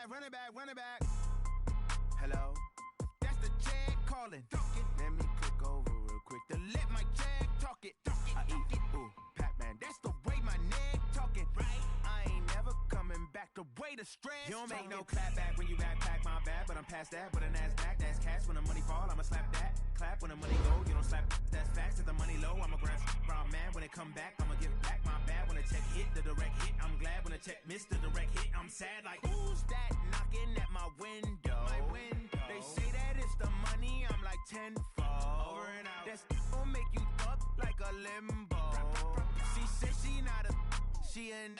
run it back. Hello? That's the Jag calling. Let me click over real quick to let my Jag talk it. I eat, ooh, Pac-Man. That's the way my neck talking. Right? I ain't never coming back. The way the stress. You don't make no clap back when you backpack, my bad, but I'm past that. With a NASDAQ, that's cash. When the money fall, I'ma slap that. Clap when the money go, you don't slap. That's facts. If the money low, I'ma grab brown man. When it come back, I'ma give back my bad. When the check hit, the direct hit. I'm glad when the check missed the direct hit. I'm sad like, who's that knocking at my window? They say that it's the money, I'm like tenfold. Over and out. That's gon' make you up like a limbo. She said she not a, she an.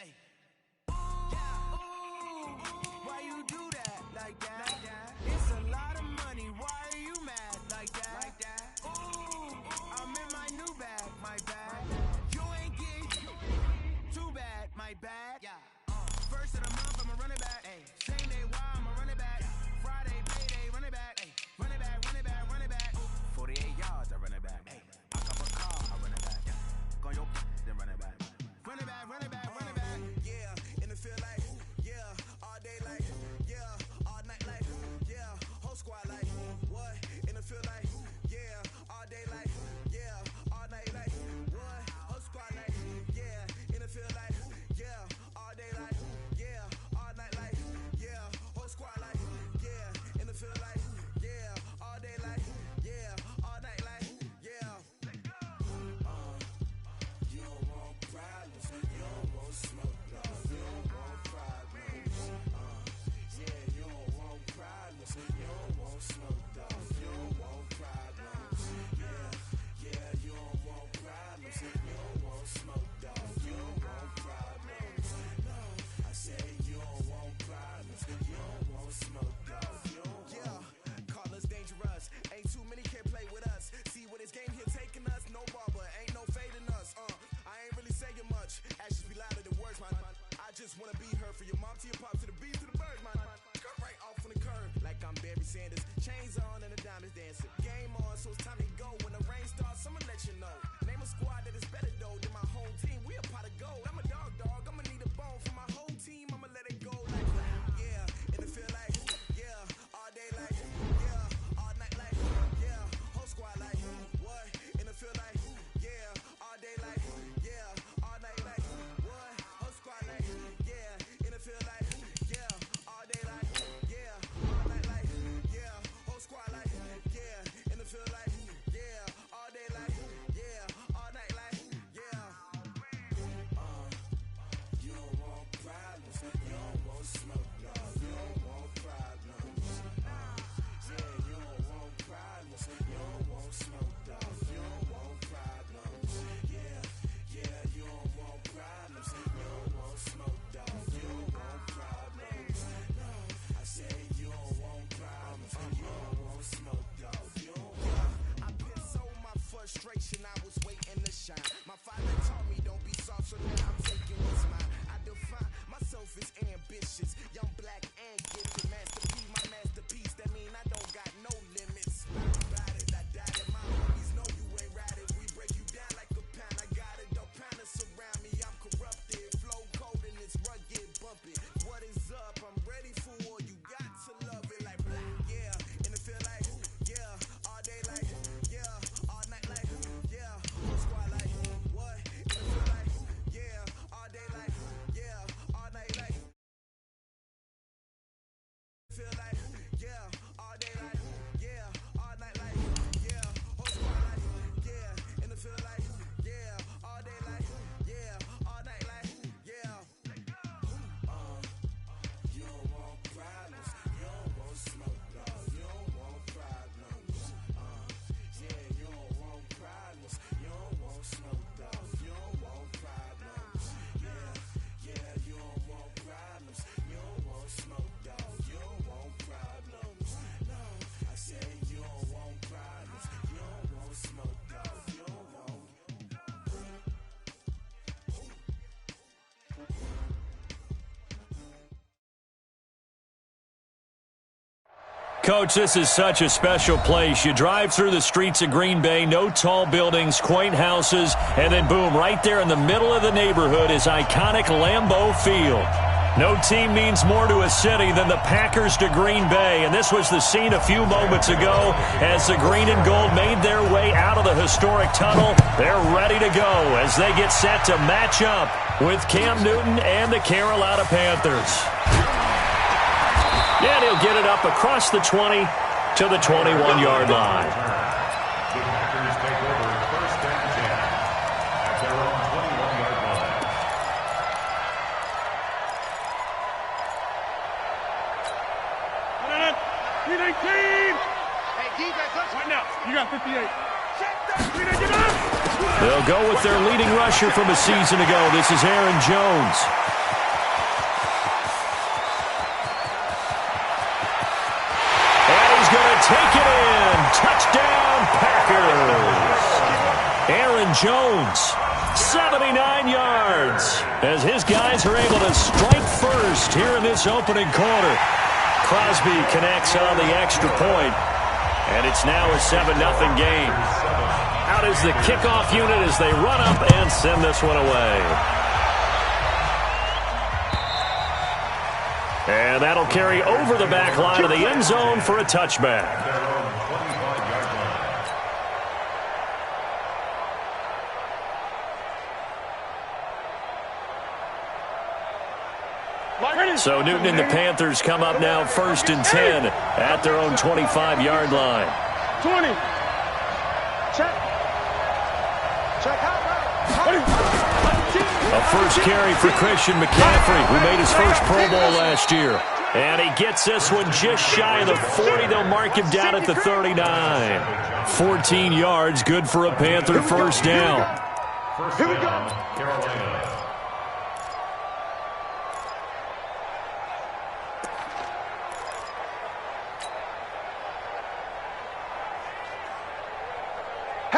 Why you do that like that? It's a lot of money. Why are you mad like that? Ooh, I'm in my new bag, my bag. You ain't getting too bad, my bad. First of the month, I'ma run it back. Same day, why I'ma run it back. Friday, payday, run it back. Run it back, run it back, run it back. 48 yards, I run it back. I cop a car, I run it back. Go on your then run it back. Run it back, run it back, run it back. Yeah, and it feel like, yeah, all day like, yeah, all night like, yeah, whole squad like, what? And it feel like, yeah, all day like, yeah, all night like, what? Whole squad like, yeah, and it feel like, yeah, all day like, yeah, all night like, yeah, whole squad like, yeah, and it feel like, yeah, all day like, yeah, all night like, yeah. You don't want problems, you don't want smoke, no, you don't want problems. Yeah, you don't want problems, you don't want smoke, dog, you don't want problems. Yeah, you don't want problems, you don't want smoke, dog, you don't want problems. No, I say you don't want problems, you don't want smoke, dog, you don't want. Yeah, call us dangerous, ain't too many can play with us. See where this game here taking us, no barber, ain't no fading us. I ain't really saying much, actions be louder than words, man. I just wanna be heard from your mom to your pop to the beat to the birds, man. Cut right off on the curb, like I'm Barry Sanders. Chains on and the diamonds dancing. Game on, so it's time to go. When the rain starts, I'ma let you know. Name a squad that is better though than my home team. We a pot of gold. I'm a dog, I'ma need a bone for my whole team. I'ma let it go like, yeah, and it feel like, yeah, all day like, yeah, all night like, yeah, whole squad like, what? And it feel like, yeah, all day like, yeah, all night like, what? Whole squad like, yeah, and it feel like, yeah, all day like, yeah, all night like, yeah, whole squad like, yeah, and it feel like, yeah, all day like, yeah, all night like, yeah. You don't want problems, you don't want smoke, no, you don't want problems. Yeah, you don't want problems, you don't want smoke, dog, you don't want problems. Yeah, you don't want problems, you don't want smoke, dog, you don't want problems. No, I say you don't want problems, you don't want smoke, dog, you don't want. I've been so my frustration, I was waiting to shine. My father taught me don't be soft, so now I'm taking what's mine. I define myself as ambitious, young, black, and gifted. Master P, my masterpiece, that mean I don't got no limits. Ride it, I died it, my homies know you ain't ride it. We break you down like a pound, I got it, don't pound to surround me. I'm corrupted, flow cold and it's rugged, bumpy. What is up? I'm ready for war, you got to love it like black, yeah. And it feel like, yeah, all day like, yeah, all night like, yeah, whole squad like, what? And it feel like, yeah, all day like, yeah, all night like, feel like, yeah, all day like, yeah, all night like, yeah, whole squad like, yeah, and it feel like, yeah, all day like, yeah, all night like, yeah. You don't want problems, you don't want smoke, no, you don't want problems. Yeah, you don't want problems, you don't want smoke, dog, you don't want problems. Yeah, you don't want problems, you don't want smoke, dog, you don't want problems. No, I say you don't want problems, you don't want smoke, dog, you don't want. Coach, this is such a special place. You drive through the streets of Green Bay, no tall buildings, quaint houses, and then boom, right there in the middle of the neighborhood is iconic Lambeau Field. No team means more to a city than the Packers to Green Bay, and this was the scene a few moments ago as the green and gold made their way out of the historic tunnel. They're ready to go as they get set to match up with Cam Newton and the Carolina Panthers. And he'll get it up across the 20 to the 21-yard line. You got 58. They'll go with their leading rusher from a season ago. This is Aaron Jones. And he's going to take it in. Touchdown, Packers. Aaron Jones, 79 yards, as his guys are able to strike first here in this opening quarter. Crosby connects on the extra point. And it's now a 7-0 game. Out is the kickoff unit as they run up and send this one away. And that'll carry over the back line of the end zone for a touchback. So Newton and the Panthers come up now 1st and 10 at their own 25-yard line. 20. Check. A first carry for Christian McCaffrey, who made his first Pro Bowl last year. And he gets this one just shy of the 40. They'll mark him down at the 39. 14 yards, good for a Panther first down. Here we go. Carolina.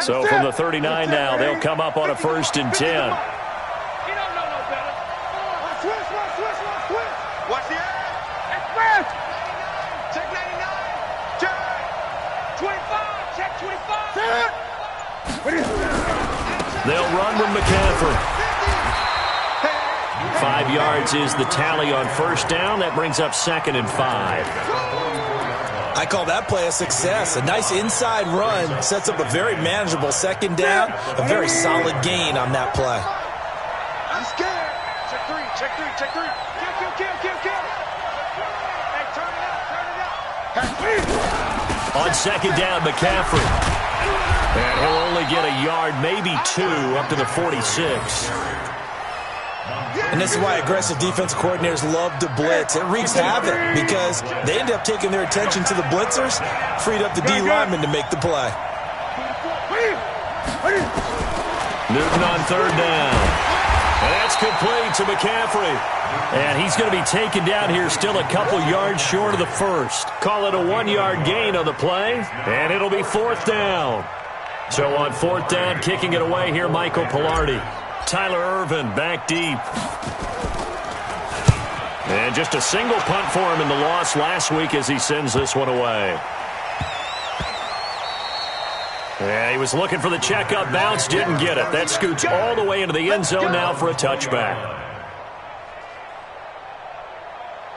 So from the 39 now, they'll come up on a 1st and 10. You don't know no better. Switch. Watch the edge. Express. Check 99. Check 25. Check 25. They'll run with McCaffrey. 5 yards is the tally on first down. That brings up 2nd and 5. I call that play a success. A nice inside run sets up a very manageable 2nd down. A very solid gain on that play. I'm scared. Check 3. Kill. Hey, turn it up. On 2nd down, McCaffrey. And he'll only get a yard, maybe 2, up to the 46. And this is why aggressive defensive coordinators love to blitz. It wreaks havoc because they end up taking their attention to the blitzers, freed up the D lineman to make the play. Newton on 3rd down. And that's complete to McCaffrey. And he's going to be taken down here still a couple yards short of the first. Call it a 1-yard gain on the play, and it'll be 4th down. So on 4th down, kicking it away here, Michael Pilardi. Tyler Ervin back deep. And just a single punt for him in the loss last week as he sends this one away. Yeah, he was looking for the checkup bounce, didn't get it. That scoots all the way into the end zone now for a touchback.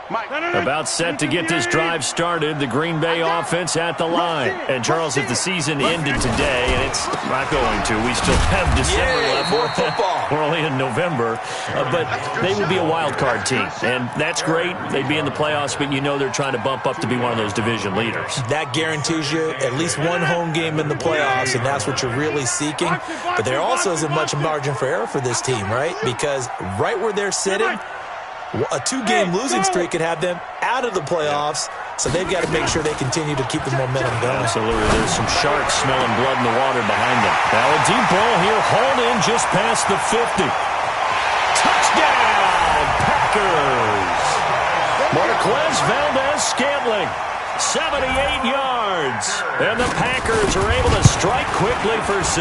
About set to get this drive started, the Green Bay offense at the line. And, Charles, if the season ended today, and it's not going to, we still have December left. More football. We're only in November. But they would be a wild card team. And that's great. They'd be in the playoffs, but you know they're trying to bump up to be one of those division leaders. That guarantees you at least one home game in the playoffs, and that's what you're really seeking. But there also isn't much margin for error for this team, right? Because right where they're sitting, a 2-game losing streak could have them out of the playoffs, so they've got to make sure they continue to keep the momentum going. Absolutely. There's some sharks smelling blood in the water behind them. Now a deep ball here, hauled in just past the 50. Touchdown, Packers! Marquez Valdez-Scantling, 78 yards. And the Packers are able to strike quickly for 6.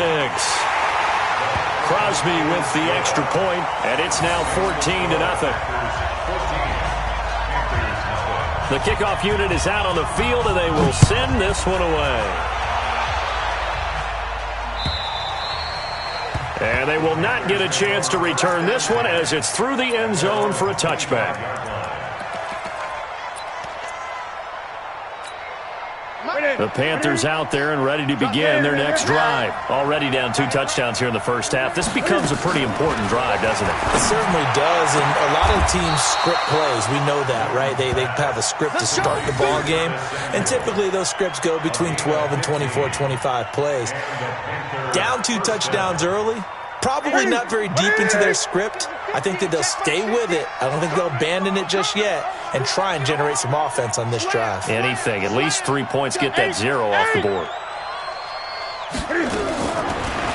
Crosby with the extra point, and it's now 14-0. The kickoff unit is out on the field, and they will send this one away. And they will not get a chance to return this one as it's through the end zone for a touchback. The Panthers out there and ready to begin their next drive. Already down 2 touchdowns here in the first half. This becomes a pretty important drive, doesn't it? It certainly does, and a lot of teams script plays. We know that, right? They have a script to start the ball game, and typically those scripts go between 12 and 24, 25 plays. Down 2 touchdowns early, probably not very deep into their script. I think that they'll stay with it. I don't think they'll abandon it just yet and try and generate some offense on this drive. Anything. At least 3 points, get that 0 off the board.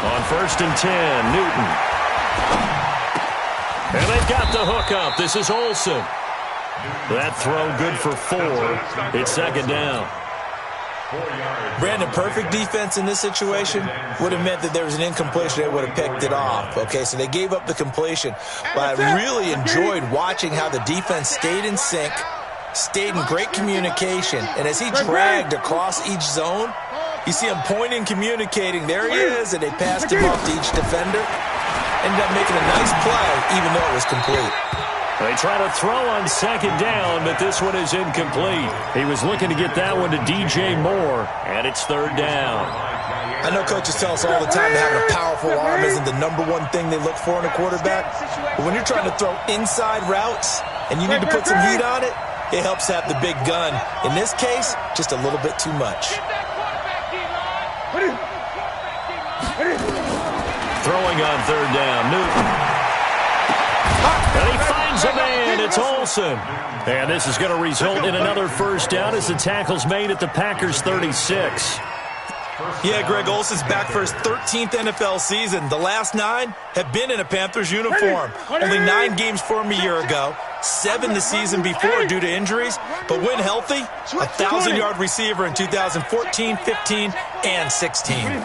On 1st and 10, Newton. And they've got the hook up. This is Olsen. That throw good for 4. It's 2nd down. Brandon, perfect defense in this situation would have meant that there was an incompletion. They would have picked it off. Okay, so they gave up the completion. But I really enjoyed watching how the defense stayed in sync, stayed in great communication. And as he dragged across each zone, you see him pointing, communicating. There he is, and they passed him off to each defender. Ended up making a nice play, even though it was complete. They try to throw on 2nd down, but this one is incomplete. He was looking to get that one to DJ Moore, and it's 3rd down. I know coaches tell us all the time that having a powerful arm isn't the #1 thing they look for in a quarterback. But when you're trying to throw inside routes and you need to put some heat on it, it helps have the big gun. In this case, just a little bit too much. Throwing on 3rd down, Newton. And he finds a man. It's Olsen. And this is going to result in another 1st down as the tackle's made at the Packers' 36. Yeah, Greg, Olsen's back for his 13th NFL season. The last 9 have been in a Panthers uniform. Only 9 games for him a year ago, 7 the season before due to injuries. But when healthy, a 1,000-yard receiver in 2014, 15, and 16.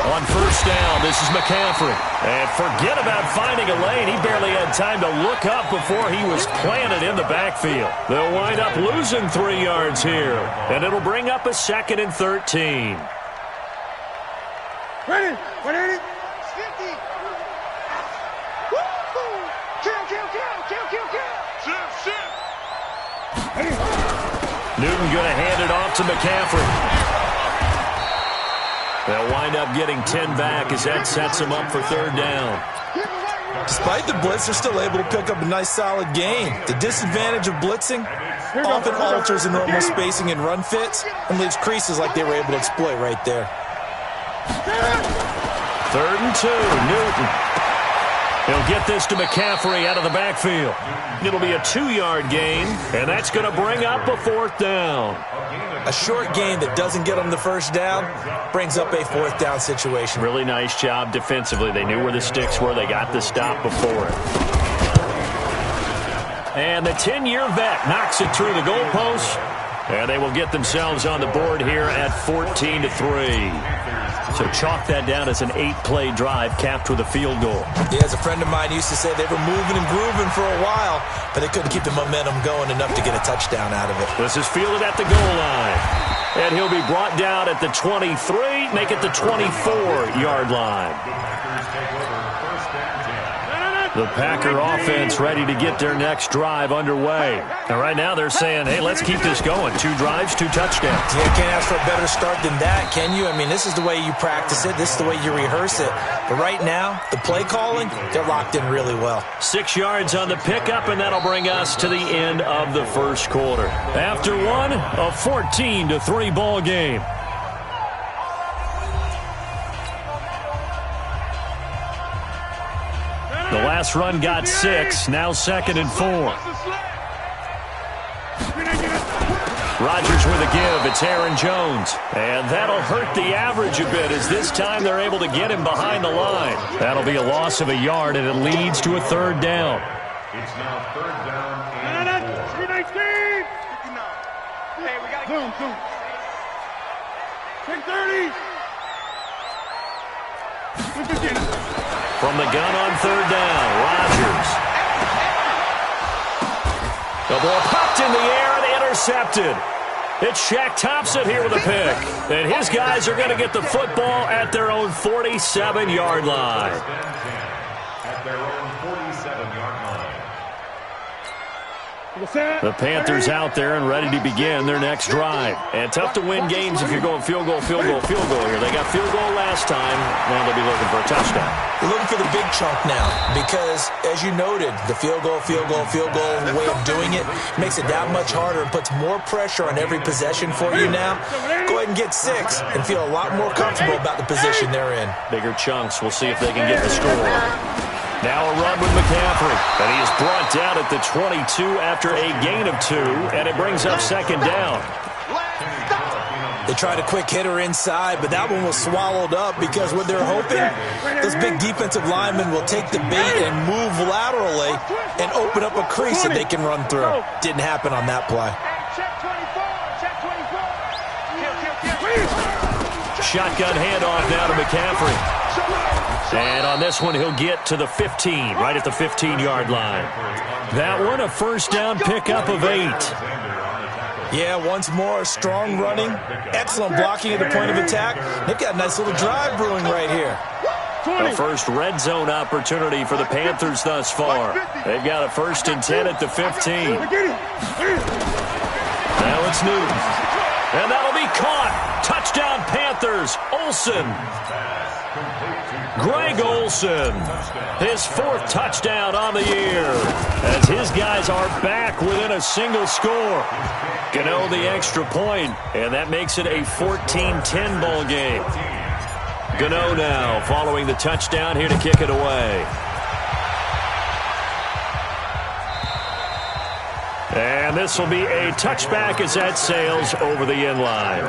On 1st down, this is McCaffrey. And forget about finding a lane. He barely had time to look up before he was planted in the backfield. They'll wind up losing 3 yards here. And it'll bring up a 2nd and 13. Ready? 50. Newton going to hand it off to McCaffrey. They'll wind up getting 10 back as that sets them up for 3rd down. Despite the blitz, they're still able to pick up a nice, solid gain. The disadvantage of blitzing often alters the normal spacing and run fits and leaves creases like they were able to exploit right there. 3rd and 2, Newton. He'll get this to McCaffrey out of the backfield. It'll be a 2-yard gain, and that's going to bring up a 4th down. A short gain that doesn't get them the 1st down brings up a 4th down situation. Really nice job defensively. They knew where the sticks were. They got the stop before it. And the 10-year vet knocks it through the goalpost, and they will get themselves on the board here at 14-3. So chalk that down as an 8-play drive capped with a field goal. Yeah, as a friend of mine used to say, they were moving and grooving for a while, but they couldn't keep the momentum going enough to get a touchdown out of it. This is fielded at the goal line. And he'll be brought down at the 23, make it the 24-yard line. The Packer offense ready to get their next drive underway. And right now they're saying, hey, let's keep this going. 2 drives, 2 touchdowns. Yeah, can't ask for a better start than that, can you? I mean, this is the way you practice it. This is the way you rehearse it. But right now, the play calling, they're locked in really well. 6 yards on the pickup, and that'll bring us to the end of the 1st quarter. After one, a 14-3 ball game. The last run got 6, now 2nd and 4. Rodgers with a give, it's Aaron Jones. And that'll hurt the average a bit as this time they're able to get him behind the line. That'll be a loss of a yard, and it leads to a 3rd down. It's now 3rd down and 319. Hey, we got to go. 10-30. From the gun on 3rd down, Rodgers. The ball popped in the air and intercepted. It's Shaq Thompson here with a pick. And his guys are going to get the football at their own 47-yard line. At their own 47-yard line. The Panthers out there and ready to begin their next drive. And tough to win games if you're going field goal here. They got field goal last time. Now they'll be looking for a touchdown. They're looking for the big chunk now because, as you noted, the field goal way of doing it makes it that much harder and puts more pressure on every possession for you now. Go ahead and get 6 and feel a lot more comfortable about the position they're in. Bigger chunks. We'll see if they can get the score. Now a run with McCaffrey, and he is brought down at the 22 after a gain of 2, and it brings up second down. They tried a quick hitter inside, but that one was swallowed up because what they're hoping, those big defensive linemen will take the bait and move laterally and open up a crease that they can run through. Didn't happen on that play. Shotgun handoff now to McCaffrey. And on this one, he'll get to the 15, right at the 15-yard line. That one, a first down pickup of 8. Yeah, once more, strong running, excellent blocking at the point of attack. They've got a nice little drive brewing right here. The first red zone opportunity for the Panthers thus far. They've got a 1st and 10 at the 15. Now it's Newton. And that'll be caught. Touchdown, Panthers. Olsen. Greg Olsen, his 4th touchdown on the year, as his guys are back within a single score. Gano the extra point, and that makes it a 14-10 ball game. Gano now following the touchdown here to kick it away. And this will be a touchback as that sails over the end line.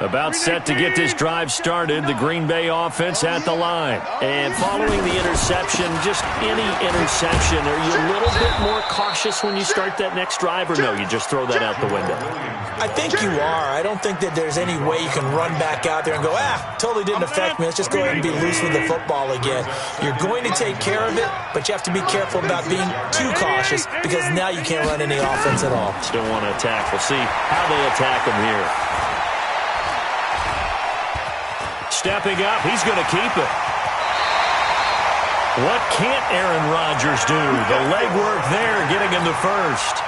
About set to get this drive started, the Green Bay offense at the line. And following the interception, just any interception, are you a little bit more cautious when you start that next drive, or no, you just throw that out the window? I think you are. I don't think that there's any way you can run back out there and go, totally didn't affect me. Let's just go ahead and be loose with the football again. You're going to take care of it, but you have to be careful about being too cautious because now you can't run any offense at all. Still want to attack. We'll see how they attack them here. Stepping up, he's going to keep it. What can't Aaron Rodgers do? The legwork there, getting him the first.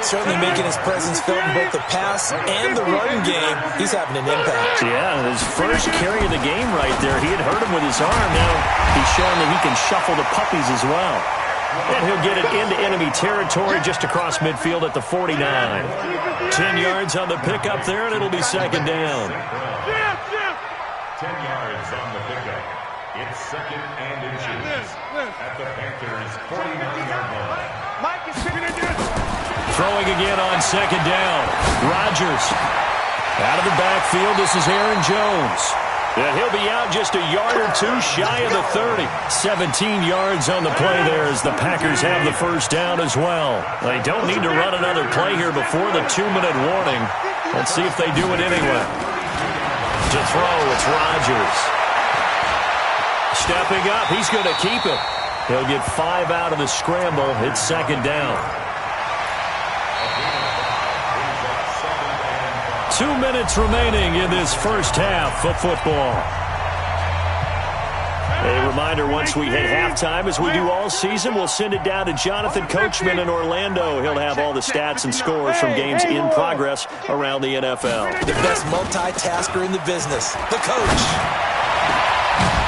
Certainly making his presence felt in both the pass and the run game. He's having an impact. Yeah, his first carry of the game right there. He had hurt him with his arm. Now he's showing that he can shuffle the puppies as well. And he'll get it into enemy territory just across midfield at the 49. 10 yards on the pickup there, and it'll be second down. 10 yards on the pickup. It's 2nd and inches at the Panthers' 49-yard line. Throwing again on second down. Rodgers out of the backfield. This is Aaron Jones. And he'll be out just a yard or 2 shy of the 30. 17 yards on the play there as the Packers have the first down as well. They don't need to run another play here before the 2-minute warning. Let's see if they do it anyway. To throw, it's Rodgers. Stepping up, he's going to keep it. He'll get 5 out of the scramble. It's second down. 2 minutes remaining in this first half of football. A reminder, once we hit halftime, as we do all season, we'll send it down to Jonathan Coachman in Orlando. He'll have all the stats and scores from games in progress around the NFL. The best multitasker in the business, the coach.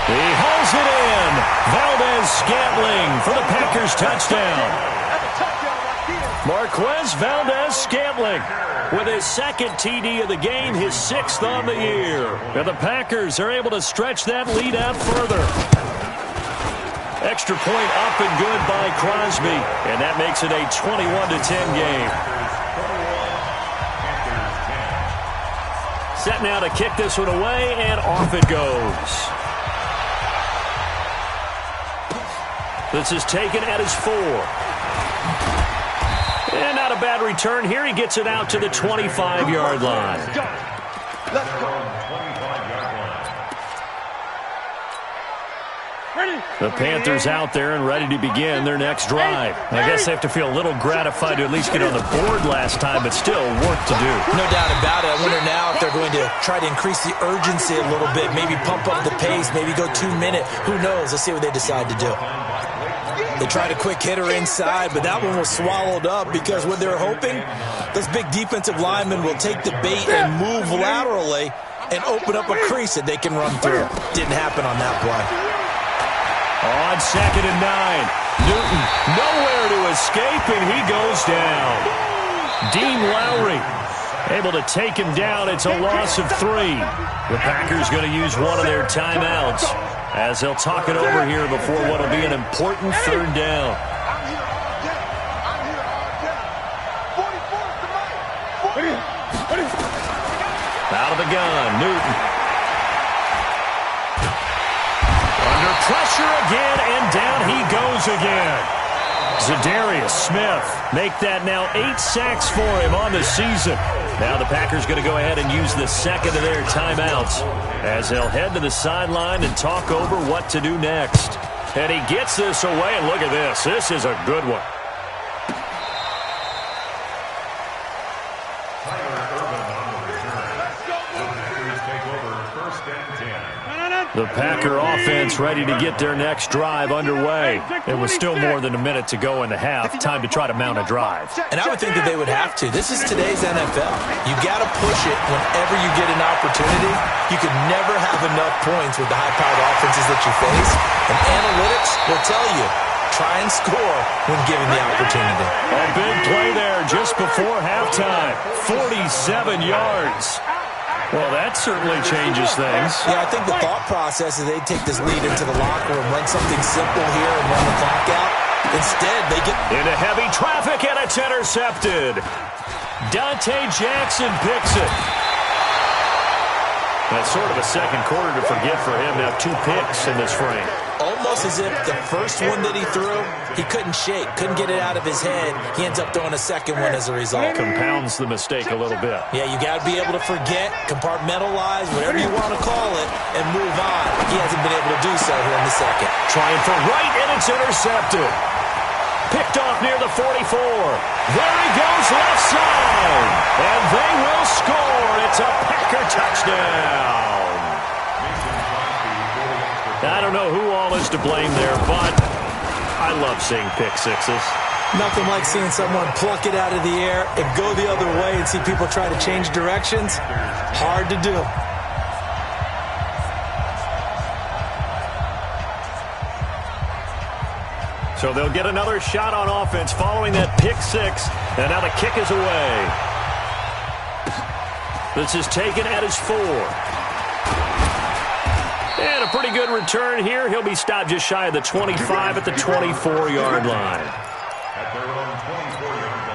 He hauls it in. Valdez-Scantling for the Packers touchdown. Marquez Valdez-Scantling with his 2nd TD of the game, his 6th on the year. And the Packers are able to stretch that lead out further. Extra point up and good by Crosby. And that makes it a 21-10 game. Set now to kick this one away, and off it goes. This is taken at his 4. And not a bad return here. He gets it out to the 25-yard line. The Panthers out there and ready to begin their next drive. I guess they have to feel a little gratified to at least get on the board last time, but still work to do. No doubt about it. I wonder now if they're going to try to increase the urgency a little bit, maybe pump up the pace, maybe go 2 minute. Who knows? Let's see what they decide to do. They tried a quick hitter inside, but that one was swallowed up because what they're hoping, those big defensive linemen will take the bait and move laterally and open up a crease that they can run through. Didn't happen on that play. On 2nd and 9, Newton nowhere to escape, and he goes down. Dean Lowry able to take him down. It's a loss of 3. The Packers going to use one of their timeouts as they'll talk it over here before what will be an important 3rd down. Out of the gun, Newton. Under pressure again, and down he goes again. Zadarius Smith make that now 8 sacks for him on the season. Now the Packers going to go ahead and use the 2nd of their timeouts as they'll head to the sideline and talk over what to do next. And he gets this away, and look at this. This is a good one. The Packer offense ready to get their next drive underway. It was still more than a minute to go in the half. Time to try to mount a drive. And I would think that they would have to. This is today's NFL. You got to push it whenever you get an opportunity. You can never have enough points with the high-powered offenses that you face. And analytics will tell you, try and score when given the opportunity. A big play there just before halftime. 47 yards. Well, that certainly changes things. Yeah, I think the thought process is they take this lead into the locker room, run something simple here and run the clock out. Instead, they get into heavy traffic, and it's intercepted. Dante Jackson picks it. That's sort of a second quarter to forget for him. Now 2 picks in this frame. Almost as if the first one that he threw, he couldn't shake, couldn't get it out of his head. He ends up throwing a second one as a result. Compounds the mistake a little bit. Yeah, you got to be able to forget, compartmentalize, whatever you want to call it, and move on. He hasn't been able to do so here in the second. Trying for right, and it's intercepted. Picked off near the 44. There he goes, left side. And they will score. It's a Packer touchdown. I don't know who all is to blame there, but I love seeing pick sixes. Nothing like seeing someone pluck it out of the air and go the other way and see people try to change directions. Hard to do. So they'll get another shot on offense following that pick six. And now the kick is away. This is taken at his 4. And a pretty good return here. He'll be stopped just shy of the 25 at the 24-yard line. At their own 24-yard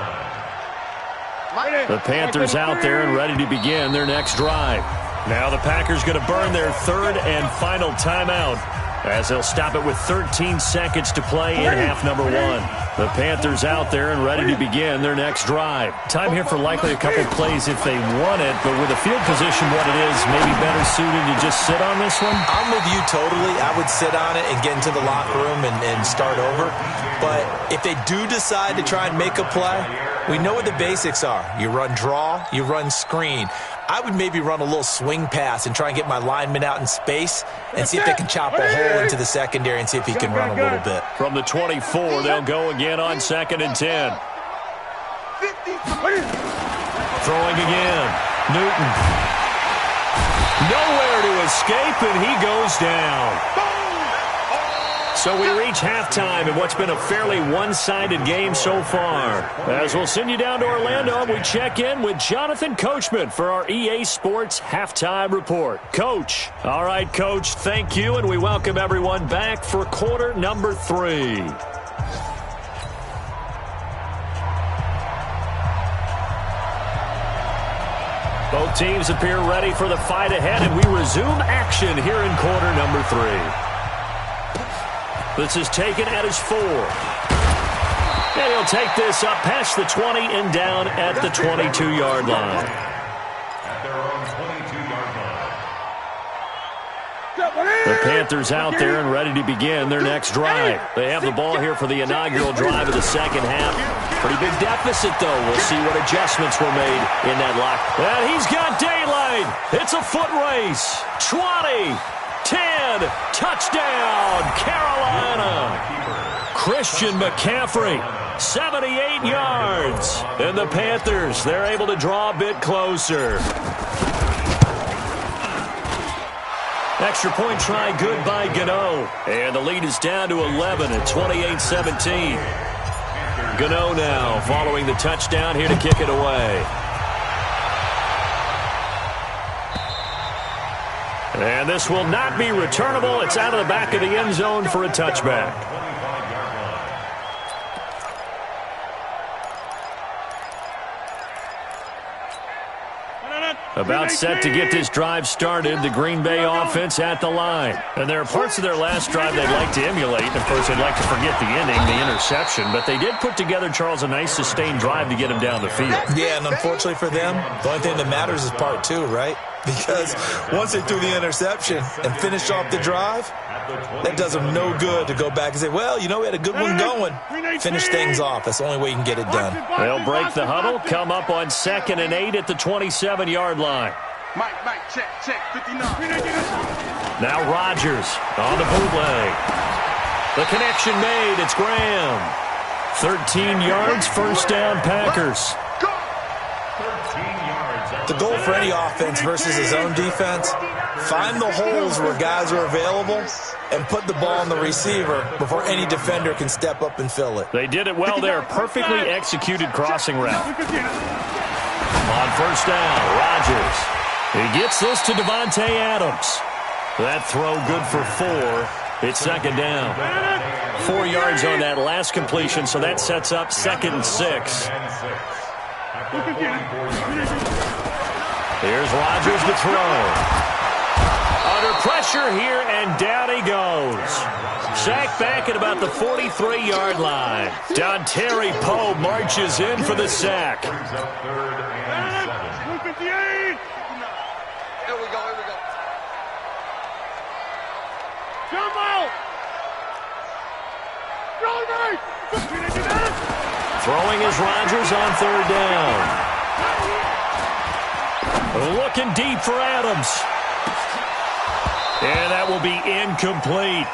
line. The Panthers out there and ready to begin their next drive. Now the Packers going to burn their 3rd and final timeout as they'll stop it with 13 seconds to play in half number 1. The Panthers out there and ready to begin their next drive. Time here for likely a couple plays if they want it, but with the field position what it is, maybe better suited to just sit on this one? I'm with you totally. I would sit on it and get into the locker room and start over. But if they do decide to try and make a play, we know what the basics are. You run draw, you run screen. I would maybe run a little swing pass and try and get my lineman out in space and see if they can chop a hole into the secondary and see if he can run a little bit. From the 24, they'll go again on 2nd and 10. Throwing again. Newton. Nowhere to escape, and he goes down. So we reach halftime in what's been a fairly one-sided game so far. As we'll send you down to Orlando, we check in with Jonathan Coachman for our EA Sports Halftime Report. Coach. All right, Coach, thank you, and we welcome everyone back for quarter number 3. Both teams appear ready for the fight ahead, and we resume action here in quarter number 3. This is taken at his 4. And he'll take this up past the 20 and down at the 22-yard line. At their own 22-yard line. The Panthers out there and ready to begin their next drive. They have the ball here for the inaugural drive of the second half. Pretty big deficit, though. We'll see what adjustments were made in that lock. And he's got daylight. It's a foot race. 20, 10, touchdown, Carolina. Christian McCaffrey, 78 yards. And the Panthers, they're able to draw a bit closer. Extra point try good by Gano. And the lead is down to 11 at 28-17. Gano now following the touchdown here to kick it away. And this will not be returnable. It's out of the back of the end zone for a touchback. About set to get this drive started, the Green Bay offense at the line. And there are parts of their last drive they'd like to emulate. Of course, they'd like to forget the ending, the interception. But they did put together, Charles, a nice sustained drive to get him down the field. Yeah, and unfortunately for them, the only thing that matters is part two, right? Because once they threw the interception and finished off the drive, that does them no good to go back and say, well, you know, we had a good one going. Finish things off. That's the only way you can get it done. They'll break the huddle, come up on 2nd and 8 at the 27-yard line. Mike, check, 59. Now Rodgers on the bootleg. The connection made. It's Graham. 13 yards, first down, Packers. The goal for any offense versus his own defense, find the holes where guys are available and put the ball on the receiver before any defender can step up and fill it. They did it well there. Perfectly executed crossing route. On first down, Rodgers. He gets this to Devontae Adams. That throw good for 4. It's second down. 4 yards on that last completion, so that sets up 2nd and 6. Here's Rodgers to throw. Under pressure here, and down he goes. Sacked back at about the 43-yard line. Dontari Poe marches in for the sack. Here we go. Jump out! Throwing is Rodgers on 3rd down. Looking deep for Adams. And that will be incomplete.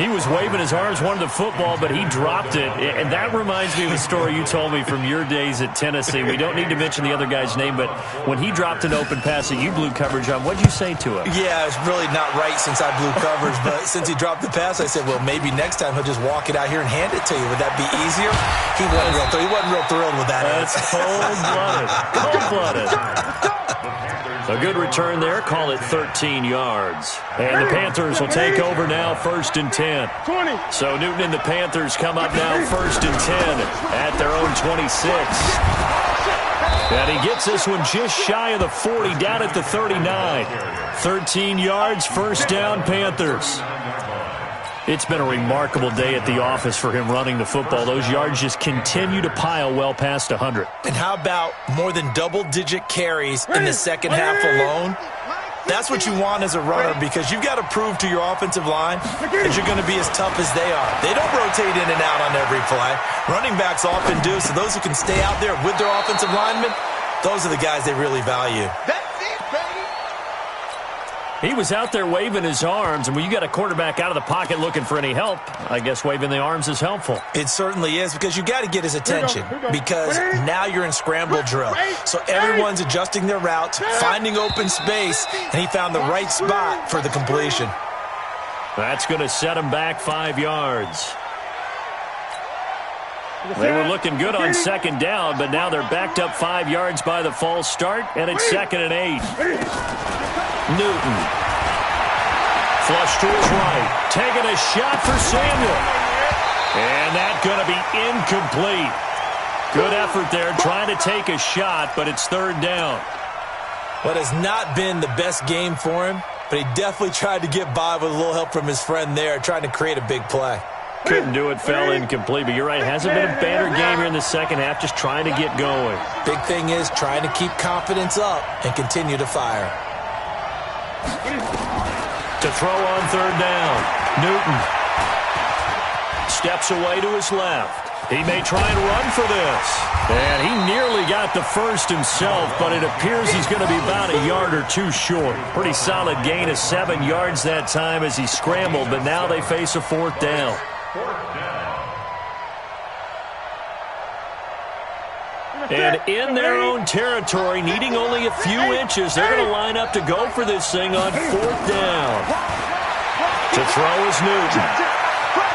He was waving his arms, wanted the football, but he dropped it. And that reminds me of a story you told me from your days at Tennessee. We don't need to mention the other guy's name, but when he dropped an open pass that you blew coverage on, what did you say to him? Yeah, it's really not right since I blew coverage, but since he dropped the pass, I said, well, maybe next time he'll just walk it out here and hand it to you. Would that be easier? He wasn't real thrilled with that. That's cold-blooded. Cold-blooded. A good return there. Call it 13 yards. And the Panthers will take over now, 1st and 10. 20. So Newton and the Panthers come up now 1st and 10 at their own 26. And he gets this one just shy of the 40, down at the 39. 13 yards, first down, Panthers. It's been a remarkable day at the office for him running the football. Those yards just continue to pile well past 100. And how about more than double-digit carries in the second half alone? That's what you want as a runner, because you've got to prove to your offensive line that you're going to be as tough as they are. They don't rotate in and out on every play. Running backs often do, so those who can stay out there with their offensive linemen, those are the guys they really value. He was out there waving his arms, and when you got a quarterback out of the pocket looking for any help, I guess waving the arms is helpful. It certainly is, because you got to get his attention, because now you're in scramble drill. So everyone's adjusting their routes, finding open space, and he found the right spot for the completion. That's going to set him back 5 yards. They were looking good on second down, but now they're backed up 5 yards by the false start, and it's 2nd and 8. Newton. Flush to his right. Taking a shot for Samuel. And that's going to be incomplete. Good effort there, trying to take a shot, but it's 3rd down. What has not been the best game for him, but he definitely tried to get by with a little help from his friend there, trying to create a big play. Couldn't do it, fell incomplete, but you're right. Hasn't been a better game here in the second half, just trying to get going. Big thing is trying to keep confidence up and continue to fire. To throw on third down. Newton steps away to his left. He may try and run for this. And he nearly got the first himself, but it appears he's going to be about a yard or two short. Pretty solid gain of 7 yards that time as he scrambled, but now they face a fourth down. And in their own territory, needing only a few inches, they're going to line up to go for this thing on fourth down. To throw is Newton.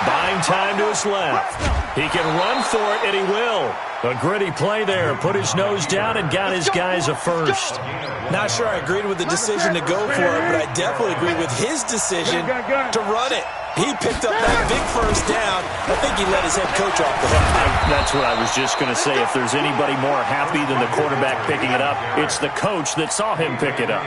Buying time to his left. He can run for it, and he will. A gritty play there. Put his nose down and got his guys a first. Not sure I agreed with the decision to go for it, but I definitely agree with his decision to run it. He picked up that big first down. I think he let his head coach off the hook. That's what I was just going to say. If there's anybody more happy than the quarterback picking it up, it's the coach that saw him pick it up.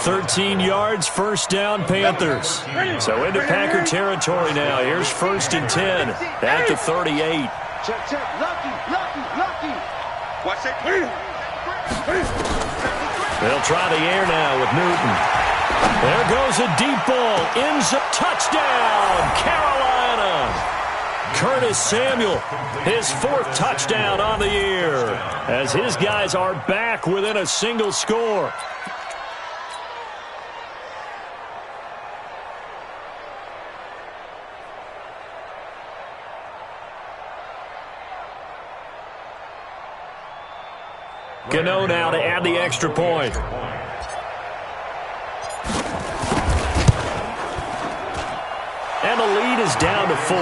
13 yards, first down, Panthers. So into Packer territory now. Here's 1st and 10 at the 38. Check, check. Lucky. Watch it. They'll try the air now with Newton. There goes a deep ball. Ends up touchdown, Carolina. Curtis Samuel, his 4th touchdown on the year, as his guys are back within a single score. Gano now to add the extra point. And the lead is down to 4.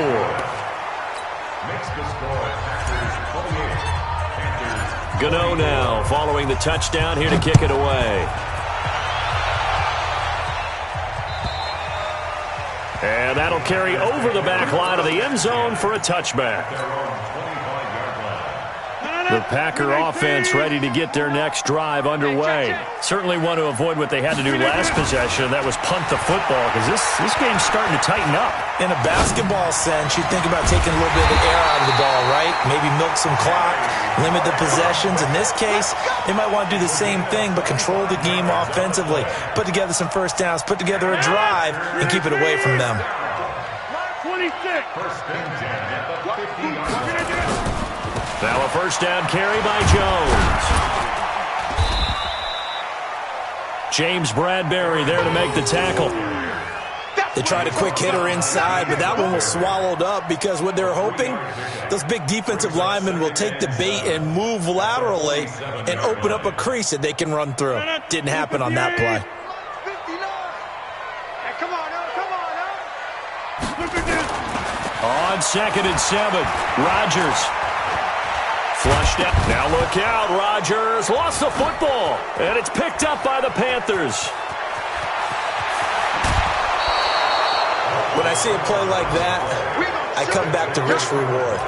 Makes the score Packers 28. Gano now following the touchdown here to kick it away. And that'll carry over the back line of the end zone for a touchback. The Packer offense ready to get their next drive underway. Certainly want to avoid what they had to do last possession. That was punt the football, because this game's starting to tighten up. In a basketball sense, you think about taking a little bit of the air out of the ball, right? Maybe milk some clock, limit the possessions. In this case, they might want to do the same thing, but control the game offensively. Put together some first downs, put together a drive, and keep it away from them. 26. First and 10 at the 50-yard line. Now a first down carry by Jones. James Bradbury there to make the tackle. They tried a quick hitter inside, but that one was swallowed up because what they're hoping, those big defensive linemen will take the bait and move laterally and open up a crease that they can run through. Didn't happen on that play. On 2nd and 7, Rodgers. Flushed out. Now look out. Rodgers lost the football. And it's picked up by the Panthers. When I see a play like that, I come back to risk reward.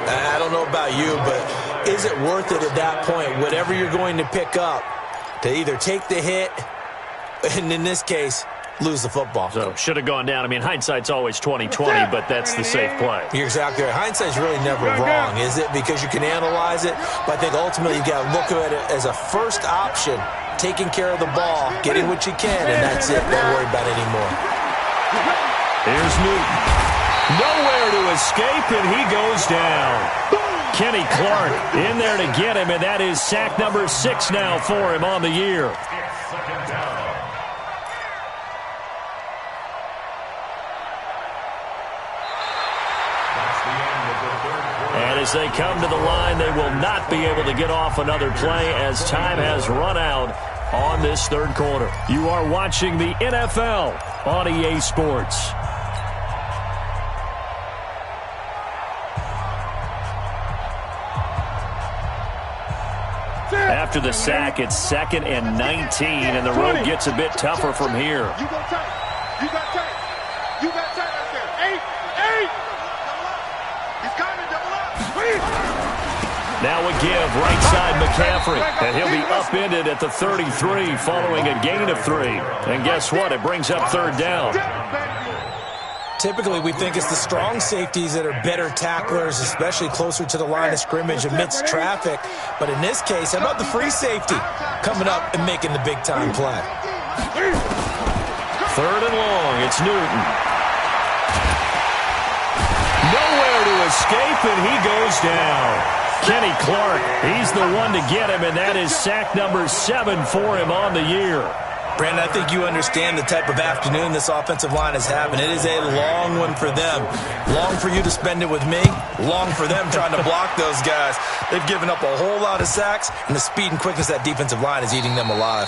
I don't know about you, but is it worth it at that point, whatever you're going to pick up, to either take the hit, and in this case, lose the football? So should have gone down. I mean, hindsight's always 20/20, but that's the safe play. You're exactly right. Hindsight's really never wrong, is it? Because you can analyze it, but I think ultimately you got to look at it as a first option, taking care of the ball, getting what you can, and that's it. Don't worry about it anymore. Here's Newton. Nowhere to escape, and he goes down. Kenny Clark in there to get him, and that is sack number 6 now for him on the year. It's second down. And as they come to the line, they will not be able to get off another play as time has run out on this third quarter. You are watching the NFL on EA Sports. After the sack, it's 2nd and 19, and the road gets a bit tougher from here. You go tight. You got tight. You got tight right there. 8. He's coming, double up. Now a give, right side McCaffrey, and he'll be upended at the 33 following a gain of 3. And guess what? It brings up third down. Typically, we think it's the strong safeties that are better tacklers, especially closer to the line of scrimmage amidst traffic. But in this case, how about the free safety coming up and making the big-time play? 3rd and long. It's Newton. Nowhere to escape, and he goes down. Kenny Clark, he's the one to get him, and that is sack number 7 for him on the year. Brandon, I think you understand the type of afternoon this offensive line is having. It is a long one for them. Long for you to spend it with me. Long for them trying to block those guys. They've given up a whole lot of sacks, and the speed and quickness of that defensive line is eating them alive.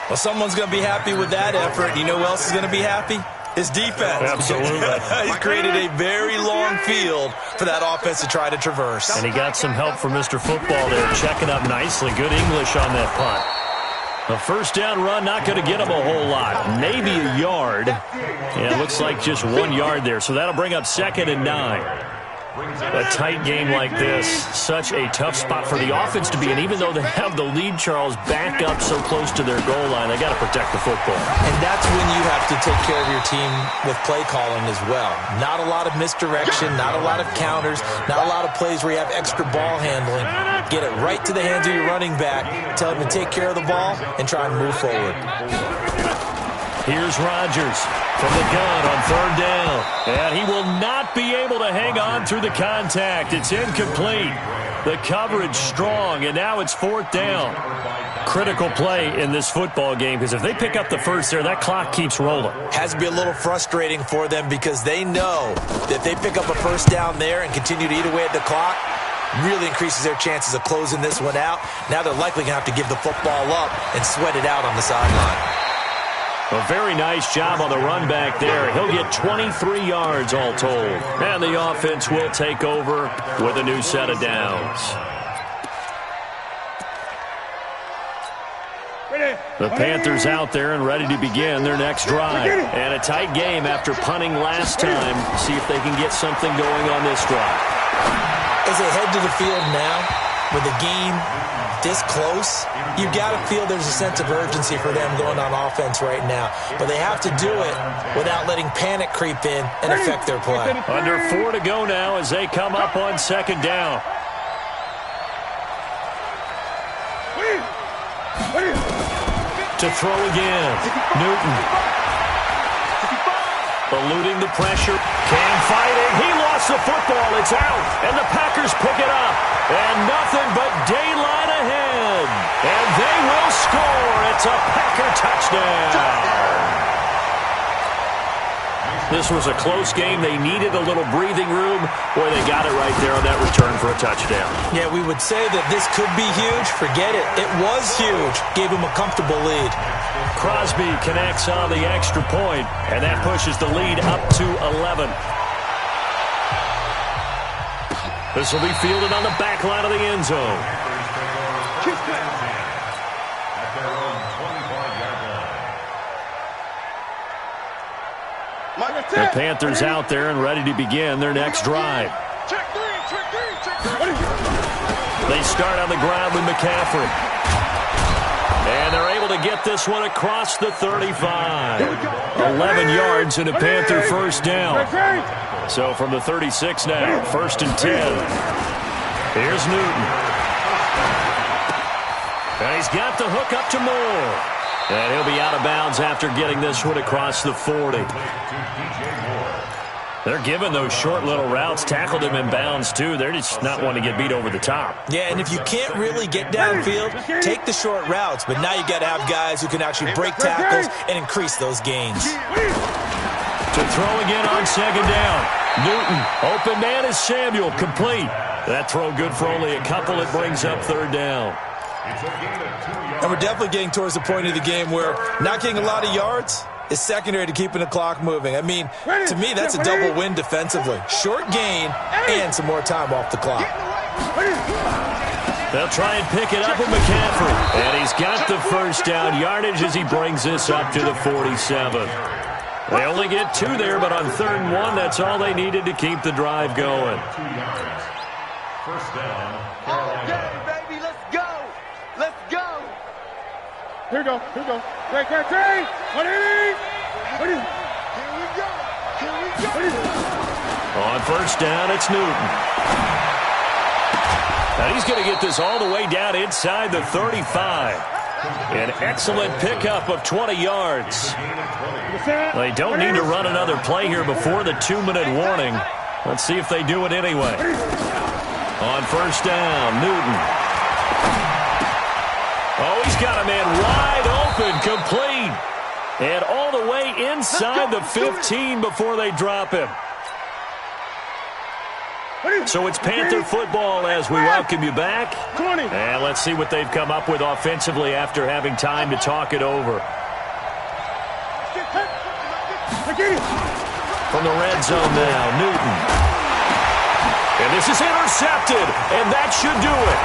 Well, someone's going to be happy with that effort. You know who else is going to be happy? His defense. Absolutely. He's created a very long field for that offense to try to traverse. And he got some help from Mr. Football there, checking up nicely. Good English on that punt. A first down run, not going to get him a whole lot. Maybe a yard. Yeah, it looks like just 1 yard there. So that'll bring up 2nd and 9. A tight game like this, such a tough spot for the offense to be in. Even though they have the lead, Charles, back up so close to their goal line, they got to protect the football. And that's when you have to take care of your team with play calling as well. Not a lot of misdirection, not a lot of counters, not a lot of plays where you have extra ball handling. Get it right to the hands of your running back, tell him to take care of the ball, and try and move forward. Here's Rodgers from the gun on 3rd down. And he will not be able to hang on through the contact. It's incomplete. The coverage strong, and now it's 4th down. Critical play in this football game, because if they pick up the first there, that clock keeps rolling. Has to be a little frustrating for them because they know that if they pick up a first down there and continue to eat away at the clock, really increases their chances of closing this one out. Now they're likely going to have to give the football up and sweat it out on the sideline. A very nice job on the run back there. He'll get 23 yards all told. And the offense will take over with a new set of downs. The Panthers out there and ready to begin their next drive. And a tight game after punting last time. See if they can get something going on this drive. As they head to the field now, with the game this close, you've got to feel there's a sense of urgency for them going on offense right now. But they have to do it without letting panic creep in and affect their play. Under 4 to go now as they come up on 2nd down. To throw again. Newton. Eluding the pressure. Cam fighting. He lost the football. It's out. And the Packers pick it up. And nothing but daylight ahead. And they will score. It's a Packer touchdown. This was a close game. They needed a little breathing room. Boy, they got it right there on that return for a touchdown. Yeah, we would say that this could be huge. Forget it. It was huge. Gave him a comfortable lead. Crosby connects on the extra point, and that pushes the lead up to 11. This will be fielded on the back line of the end zone. The Panthers out there and ready to begin their next drive. They start on the ground with McCaffrey. And they're able to get this one across the 35. 11 yards and a Panther first down. So from the 36 now, 1st and 10. Here's Newton. And he's got the hook up to Moore. And he'll be out of bounds after getting this one across the 40. They're giving those short little routes. Tackled him in bounds, too. They're just not wanting to get beat over the top. Yeah, and if you can't really get downfield, take the short routes. But now you got to have guys who can actually break tackles and increase those gains. To throw again on 2nd down. Newton, open man is Samuel, complete. That throw good for only a couple. It brings up 3rd down. And we're definitely getting towards the point of the game where not getting a lot of yards is secondary to keeping the clock moving. I mean, to me, that's a double win defensively. Short gain and some more time off the clock. They'll try and pick it up with McCaffrey. And he's got the first down yardage as he brings this up to the 47. They only get 2 there, but on 3rd and 1, that's all they needed to keep the drive going. 2 yards. First down, Carolina. Okay, baby, let's go. Let's go. Here we go. Here we go. Great. What is it? Here we go. Here we go. On 1st down, it's Newton. And he's going to get this all the way down inside the 35. An excellent pickup of 20 yards. They don't need to run another play here before the 2-minute warning. Let's see if they do it anyway. On first down, Newton. Oh, he's got a man wide open, complete. And all the way inside the 15 before they drop him. So it's Panther football as we welcome you back. And let's see what they've come up with offensively after having time to talk it over. From the red zone now, Newton. And this is intercepted, and that should do it.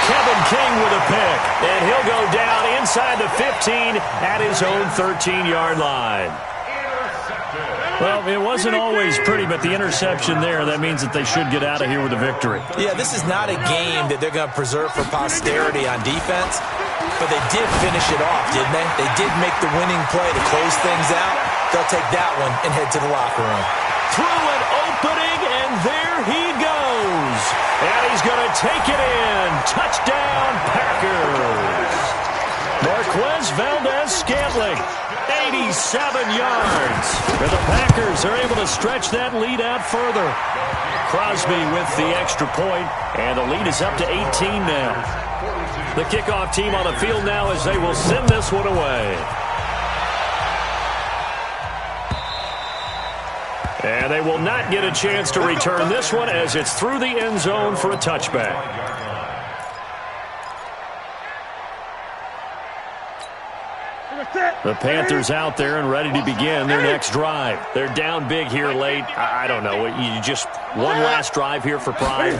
Kevin King with a pick, and he'll go down inside the 15 at his own 13-yard line. Well, it wasn't always pretty, but the interception there, that means that they should get out of here with a victory. Yeah, this is not a game that they're going to preserve for posterity on defense, but they did finish it off, didn't they? They did make the winning play to close things out. They'll take that one and head to the locker room. Through an opening, and there he goes. And he's going to take it in. Touchdown, Packers. Marquez Valdez-Scantling, 87 yards. And the Packers are able to stretch that lead out further. Crosby with the extra point, and the lead is up to 18 now. The kickoff team on the field now as they will send this one away. And they will not get a chance to return this one as it's through the end zone for a touchback. The Panthers out there and ready to begin their next drive. They're down big here late. I don't know. You just one last drive here for pride.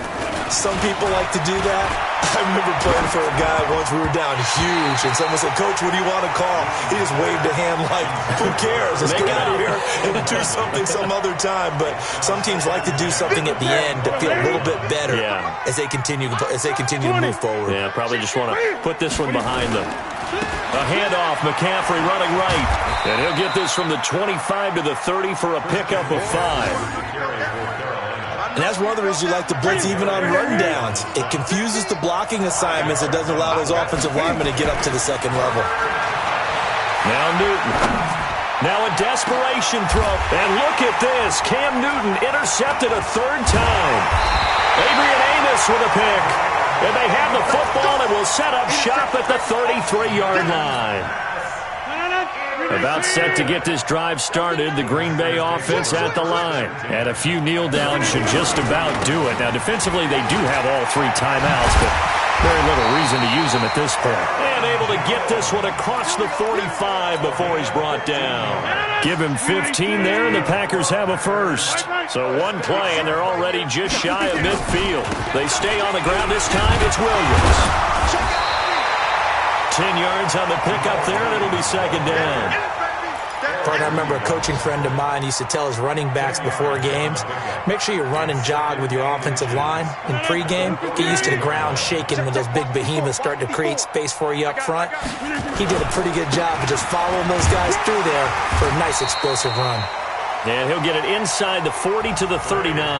Some people like to do that. I remember playing for a guy once. We were down huge, and someone said, "Coach, what do you want to call?" He just waved a hand like, "Who cares? Let's get out of here and do something some other time." But some teams like to do something at the end to feel a little bit better as they continue to move forward. Yeah, probably just want to put this one behind them. A handoff, McCaffrey running right. And he'll get this from the 25 to the 30 for a pickup of 5. And that's one of the reasons you like to blitz even on rundowns. It confuses the blocking assignments. It doesn't allow those offensive linemen to get up to the second level. Now Newton. Now a desperation throw. And look at this. Cam Newton intercepted a third time. Adrian Amos with a pick. And they have the football and will set up shop at the 33-yard line. About set to get this drive started, the Green Bay offense at the line. And a few kneel downs should just about do it. Now, defensively, they do have all 3 timeouts, but very little reason to use them at this point. And able to get this one across the 45 before he's brought down. Give him 15 there, and the Packers have a first. So one play, and they're already just shy of midfield. They stay on the ground this time. It's Williams. 10 yards on the pickup there, and it'll be second down. I remember a coaching friend of mine used to tell his running backs before games, make sure you run and jog with your offensive line in pregame. Get used to the ground shaking when those big behemoths start to create space for you up front. He did a pretty good job of just following those guys through there for a nice explosive run. And he'll get it inside the 40 to the 39.